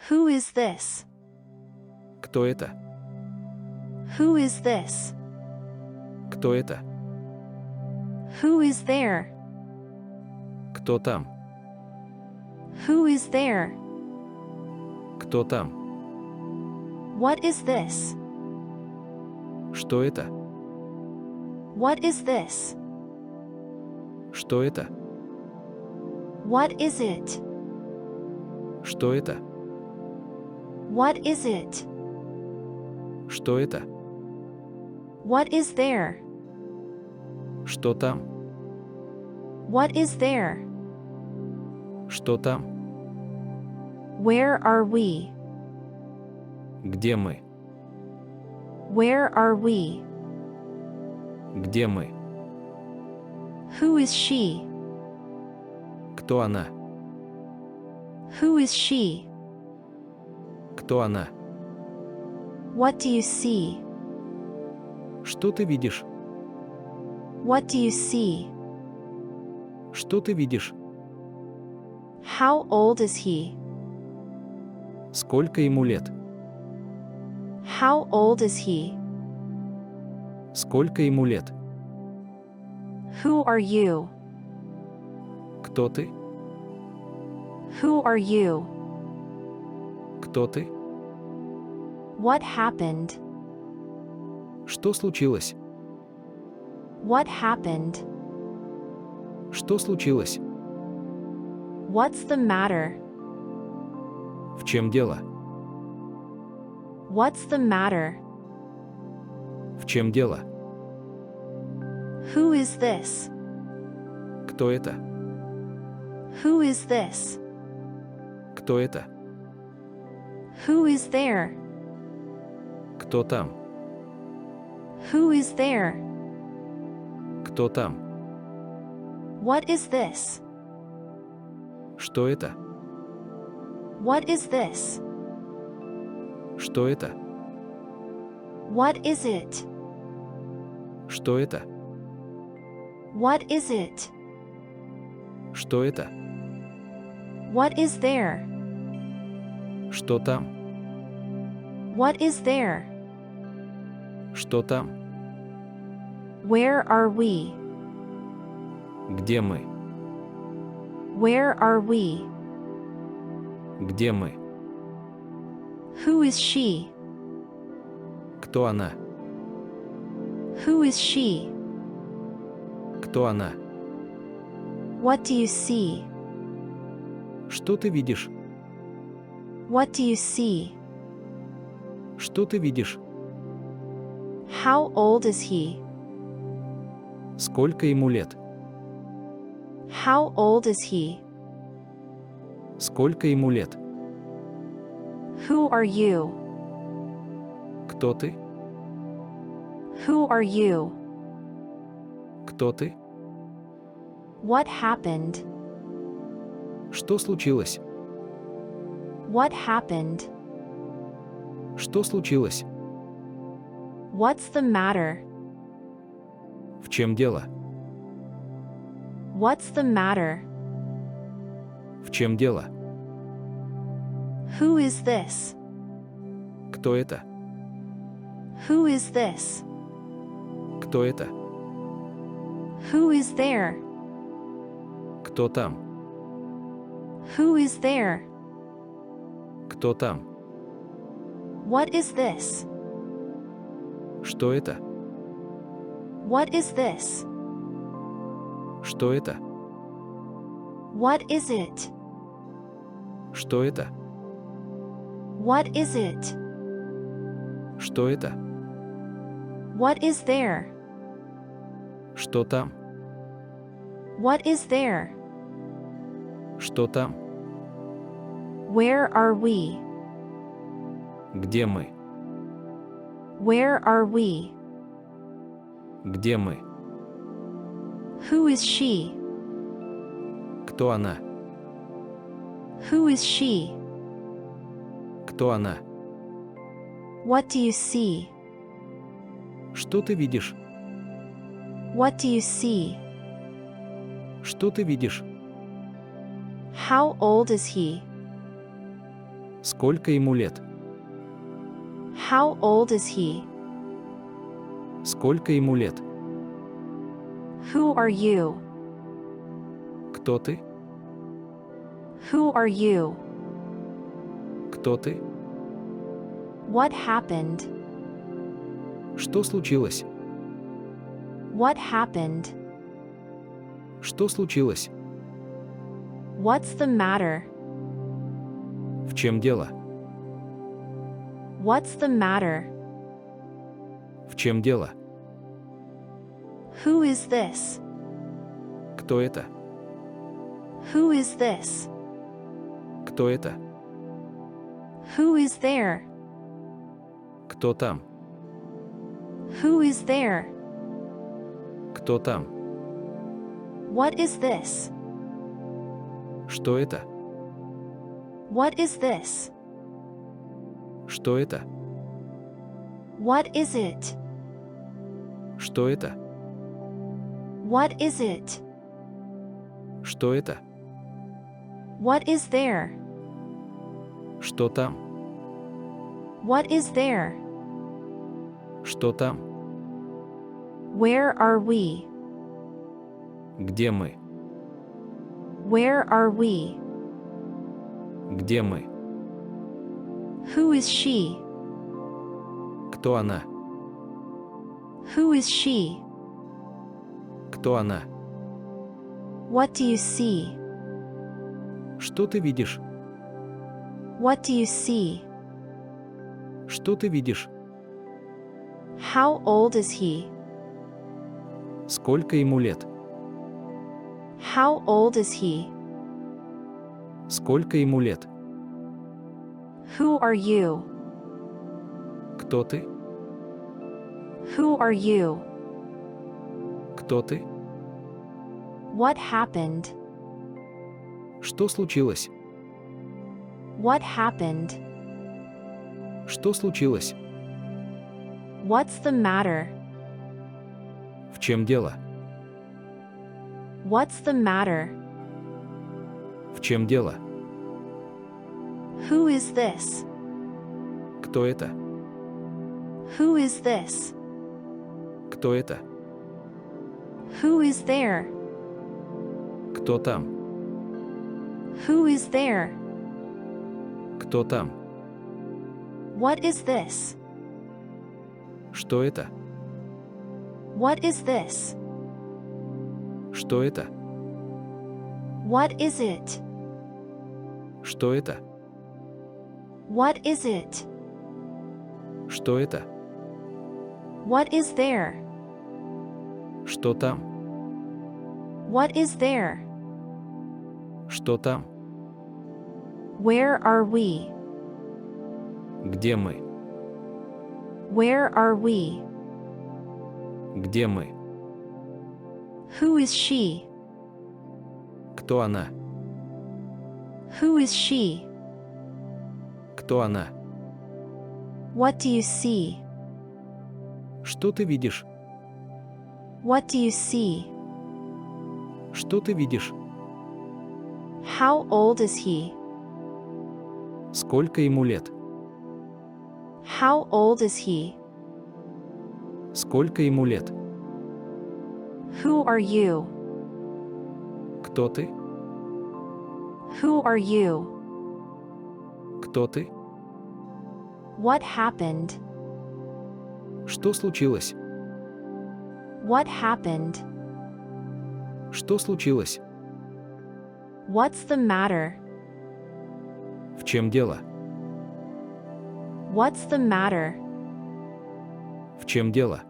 Who is this? Кто это? Who is this? Кто это? Who is there? Кто там? Who is there? Кто там? What is this? Что это? What is this? Что это? What is it? Что это? What is it? Что это? What is there? Что там? What is there? Что там? Where are we? Где мы? Where are we? Где мы? Who is she? Кто она? Who is she? Кто она? What do you see? Что ты видишь? What do you see? Что ты видишь? How old is he? Сколько ему лет? How old is he? Сколько ему лет? Who are you? Кто ты? Who are you? Кто ты? What happened? Что случилось? What happened? Что случилось? What's the matter? В чем дело? What's the matter? В чем дело? Who is this? Кто это? Who is this? Кто это? Who is there? Кто там? Who is there? Кто там? What is this? Что это? What is this? Что это? What is it? Что это? What is it? Что это? What is there? Что там? What is there? Что там? Where are we? Где мы? Where are we? Где мы? Who is she? Кто она? Who is she? Кто она? What do you see? Что ты видишь? What do you see? Что ты видишь? How old is he? Сколько ему лет? How old is he? Сколько ему лет? Who are you? Кто ты? Who are you? Кто ты? What happened? Что случилось? What happened? Что случилось? What's the matter? В чем дело? What's the matter? В чем дело? Who is this? Кто это? Who is this? Кто это? Who is there? Кто там? Who is there? Кто там? What is this? Что это? What is this? Что это? What is it? Что это? What is it? Что это? What is there? Что там? What is there? Что там? Where are we? Где мы? Where are we? Где мы? Who is she? Кто она? Who is she? Кто она? What do you see? Что ты видишь? What do you see? Что ты видишь? How old is he? Сколько ему лет? How old is he? Сколько ему лет? Who are you? Кто ты? Who are you? Кто ты? What happened? Что случилось? What happened? Что случилось? What's the matter? В чем дело? What's the matter? В чем дело? Who is this? Кто это? Who is this? Кто это? Who is there? Кто там? Who is there? Кто там? What is this? Что это? What is this? Что это? What is it? Что это? What is it? Что это? What is there? Что там? What is there? Что там? Where are we? Где мы? Where are we? Где мы? Who is she? Кто она? Who is she? Кто она? What do you see? Что ты видишь? What do you see? Что ты видишь? How old is he? Сколько ему лет? How old is he? Сколько ему лет? Who are you? Кто ты? Who are you? Кто ты? What happened? Что случилось? What happened? Что случилось? What's the matter? В чем дело? What's the matter? В чем дело? Who is this? Кто это? Who is this? Кто это? Who is there? Кто там? Who is there? Кто там? What is this? Что это? What is this? Что это? What is it? Что это? What is it? Что это? What is there? Что там? What is there? Что там? Where are we? Где мы? Where are we? Где мы? Who is she? Кто она? Who is she? Кто она? What do you see? Что ты видишь? What do you see? Что ты видишь? How old is he? Сколько ему лет? How old is he? Сколько ему лет? Who are you? Кто ты? Who are you? Кто ты? What happened? Что случилось? What happened? Что случилось? What's the matter? В чем дело? What's the matter? В чем дело?